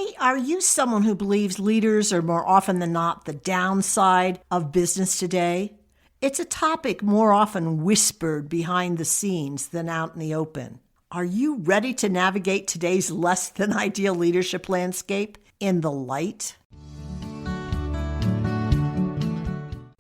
Hey, are you someone who believes leaders are more often than not the downside of business today? It's a topic more often whispered behind the scenes than out in the open. Are you ready to navigate today's less than ideal leadership landscape in the light?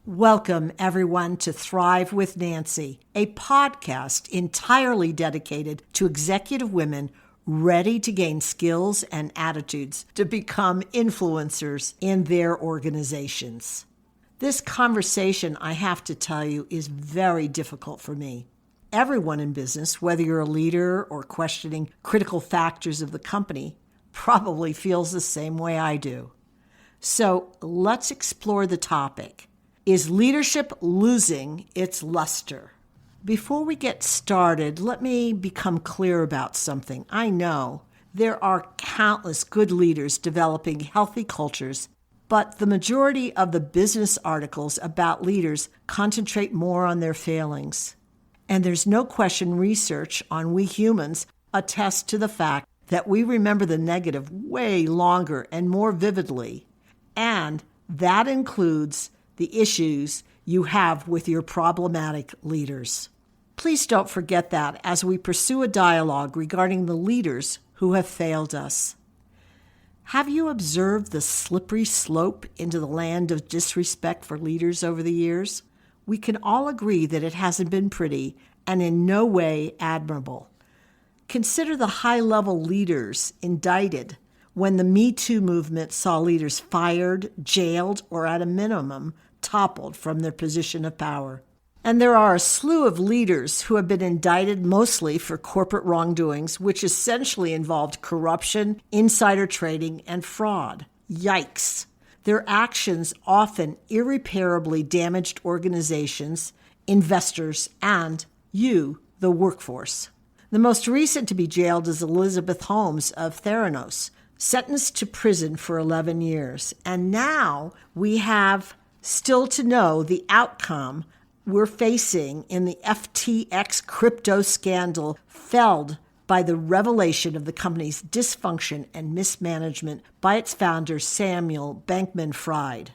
Welcome, everyone, to Thrive with Nancy, a podcast entirely dedicated to executive women ready to gain skills and attitudes to become influencers in their organizations. This conversation, I have to tell you, is very difficult for me. Everyone in business, whether you're a leader or questioning critical factors of the company, probably feels the same way I do. So let's explore the topic. Is leadership losing its luster? Before we get started, let me become clear about something. I know there are countless good leaders developing healthy cultures, but the majority of the business articles about leaders concentrate more on their failings. And there's no question research on we humans attests to the fact that we remember the negative way longer and more vividly. And that includes the issues you have with your problematic leaders. Please don't forget that as we pursue a dialogue regarding the leaders who have failed us. Have you observed the slippery slope into the land of disrespect for leaders over the years? We can all agree that it hasn't been pretty and in no way admirable. Consider the high-level leaders indicted when the Me Too movement saw leaders fired, jailed, or at a minimum, toppled from their position of power. And there are a slew of leaders who have been indicted mostly for corporate wrongdoings, which essentially involved corruption, insider trading, and fraud. Yikes. Their actions often irreparably damaged organizations, investors, and you, the workforce. The most recent to be jailed is Elizabeth Holmes of Theranos, sentenced to prison for 11 years. And now we have still to know the outcome we're facing in the FTX crypto scandal, felled by the revelation of the company's dysfunction and mismanagement by its founder, Samuel Bankman-Fried.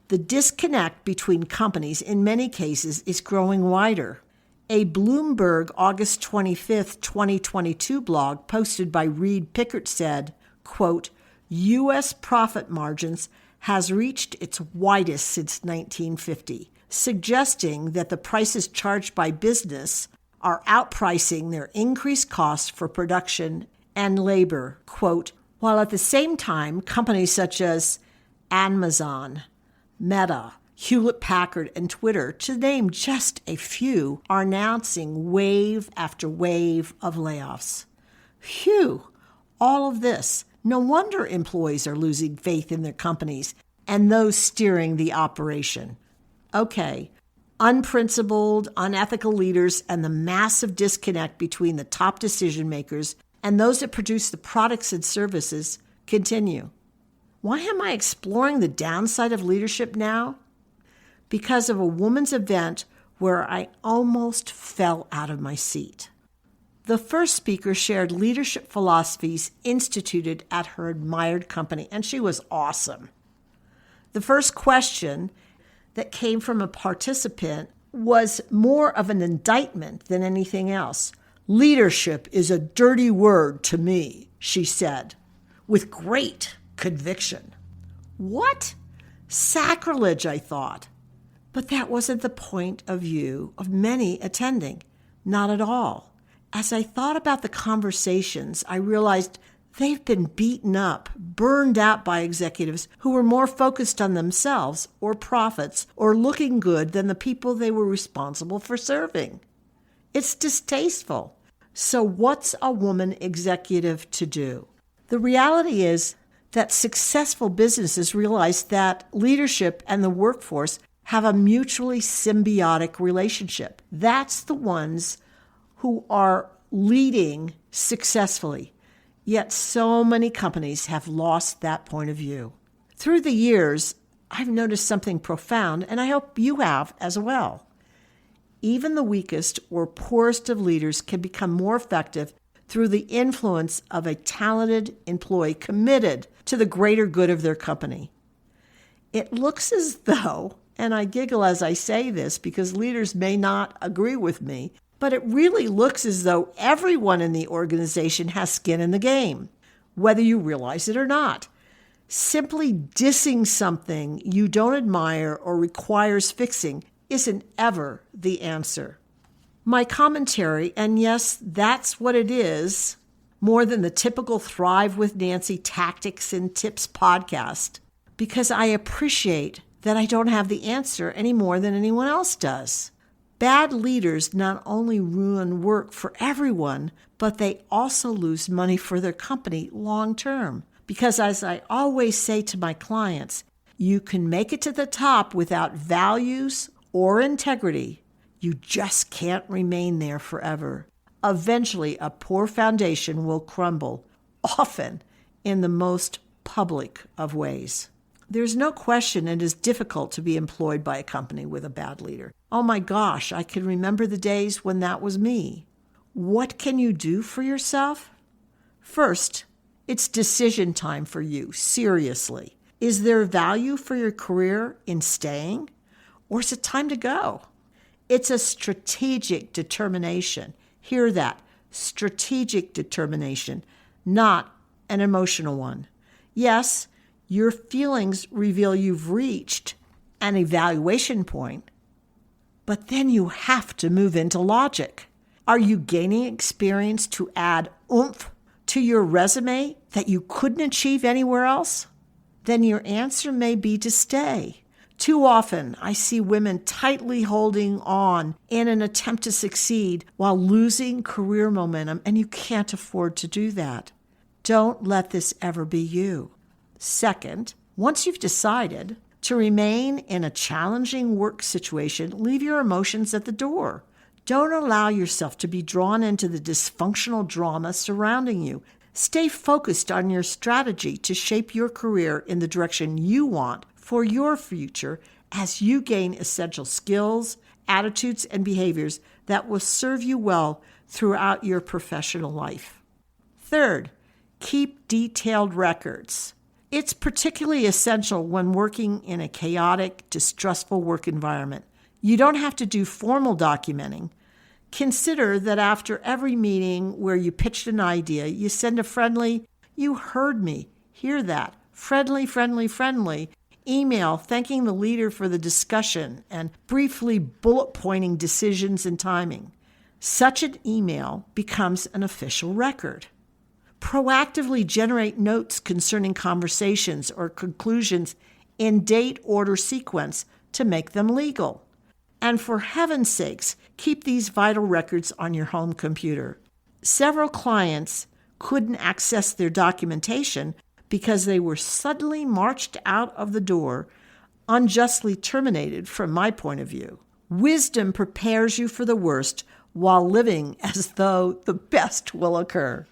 The disconnect between companies in many cases is growing wider. A Bloomberg August 25, 2022 blog posted by Reed Pickert said, quote, U.S. profit margins has reached its widest since 1950. Suggesting that the prices charged by business are outpricing their increased costs for production and labor, quote, while at the same time, companies such as Amazon, Meta, Hewlett-Packard, and Twitter, to name just a few, are announcing wave after wave of layoffs. Phew, all of this. No wonder employees are losing faith in their companies and those steering the operation. Okay, unprincipled, unethical leaders and the massive disconnect between the top decision makers and those that produce the products and services continue. Why am I exploring the downside of leadership now? Because of a woman's event where I almost fell out of my seat. The first speaker shared leadership philosophies instituted at her admired company, and she was awesome. The first question that came from a participant was more of an indictment than anything else. Leadership is a dirty word to me, she said, with great conviction. What? Sacrilege, I thought. But that wasn't the point of view of many attending. Not at all. As I thought about the conversations, I realized they've been beaten up, burned out by executives who were more focused on themselves or profits or looking good than the people they were responsible for serving. It's distasteful. So what's a woman executive to do? The reality is that successful businesses realize that leadership and the workforce have a mutually symbiotic relationship. That's the ones who are leading successfully. Yet so many companies have lost that point of view. Through the years, I've noticed something profound, and I hope you have as well. Even the weakest or poorest of leaders can become more effective through the influence of a talented employee committed to the greater good of their company. It looks as though, and I giggle as I say this because leaders may not agree with me, but it really looks as though everyone in the organization has skin in the game, whether you realize it or not. Simply dissing something you don't admire or requires fixing isn't ever the answer. My commentary, and yes, that's what it is, more than the typical Thrive with Nancy tactics and tips podcast, because I appreciate that I don't have the answer any more than anyone else does. Bad leaders not only ruin work for everyone, but they also lose money for their company long term. Because as I always say to my clients, you can make it to the top without values or integrity. You just can't remain there forever. Eventually, a poor foundation will crumble, often in the most public of ways. There's no question it is difficult to be employed by a company with a bad leader. Oh my gosh, I can remember the days when that was me. What can you do for yourself? First, it's decision time for you, seriously. Is there value for your career in staying, or is it time to go? It's a strategic determination. Hear that, strategic determination, not an emotional one. Yes, your feelings reveal you've reached an evaluation point, but then you have to move into logic. Are you gaining experience to add oomph to your resume that you couldn't achieve anywhere else? Then your answer may be to stay. Too often, I see women tightly holding on in an attempt to succeed while losing career momentum, and you can't afford to do that. Don't let this ever be you. Second, once you've decided to remain in a challenging work situation, leave your emotions at the door. Don't allow yourself to be drawn into the dysfunctional drama surrounding you. Stay focused on your strategy to shape your career in the direction you want for your future as you gain essential skills, attitudes, and behaviors that will serve you well throughout your professional life. Third, keep detailed records. It's particularly essential when working in a chaotic, distrustful work environment. You don't have to do formal documenting. Consider that after every meeting where you pitched an idea, you send a friendly, "You heard me," hear that, friendly email thanking the leader for the discussion and briefly bullet pointing decisions and timing. Such an email becomes an official record. Proactively generate notes concerning conversations or conclusions in date order sequence to make them legal. And for heaven's sakes, keep these vital records on your home computer. Several clients couldn't access their documentation because they were suddenly marched out of the door, unjustly terminated from my point of view. Wisdom prepares you for the worst while living as though the best will occur.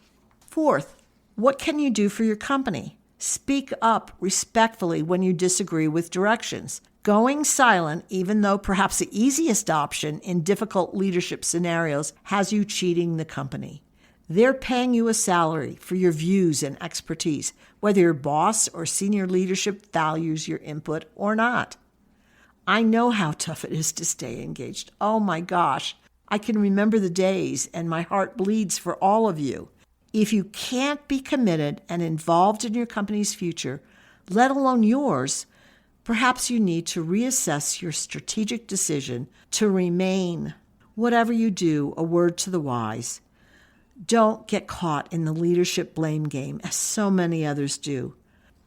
Fourth, what can you do for your company? Speak up respectfully when you disagree with directions. Going silent, even though perhaps the easiest option in difficult leadership scenarios, has you cheating the company. They're paying you a salary for your views and expertise, whether your boss or senior leadership values your input or not. I know how tough it is to stay engaged. Oh my gosh, I can remember the days and my heart bleeds for all of you. If you can't be committed and involved in your company's future, let alone yours, perhaps you need to reassess your strategic decision to remain. Whatever you do, a word to the wise. Don't get caught in the leadership blame game, as so many others do.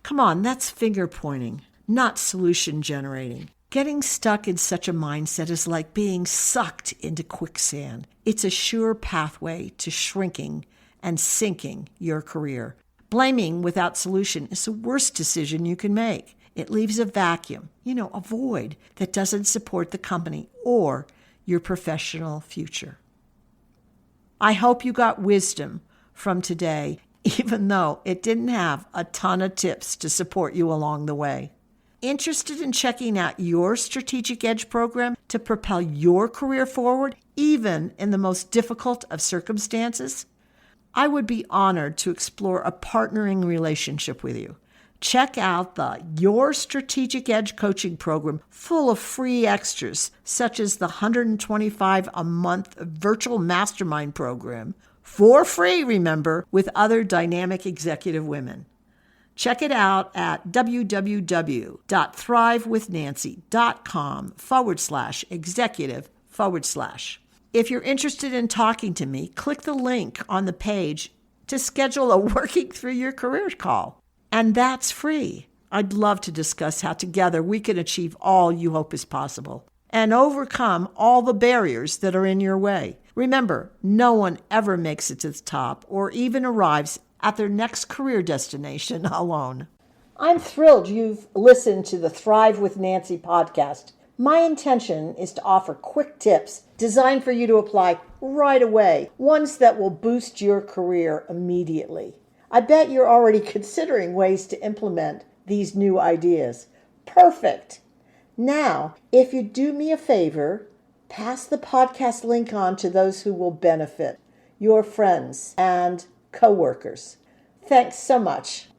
Come on, that's finger pointing, not solution generating. Getting stuck in such a mindset is like being sucked into quicksand. It's a sure pathway to shrinking and sinking your career. Blaming without solution is the worst decision you can make. It leaves a vacuum, a void that doesn't support the company or your professional future. I hope you got wisdom from today, even though it didn't have a ton of tips to support you along the way. Interested in checking out your Strategic Edge program to propel your career forward, even in the most difficult of circumstances? I would be honored to explore a partnering relationship with you. Check out the Your Strategic Edge coaching program full of free extras, such as the $125 a month virtual mastermind program, for free, remember, with other dynamic executive women. Check it out at www.thrivewithnancy.com/executive/. If you're interested in talking to me, click the link on the page to schedule a working through your career call. And that's free. I'd love to discuss how together we can achieve all you hope is possible and overcome all the barriers that are in your way. Remember, no one ever makes it to the top or even arrives at their next career destination alone. I'm thrilled you've listened to the Thrive with Nancy podcast. My intention is to offer quick tips designed for you to apply right away, ones that will boost your career immediately. I bet you're already considering ways to implement these new ideas. Perfect. Now, if you do me a favor, pass the podcast link on to those who will benefit, your friends and coworkers. Thanks so much.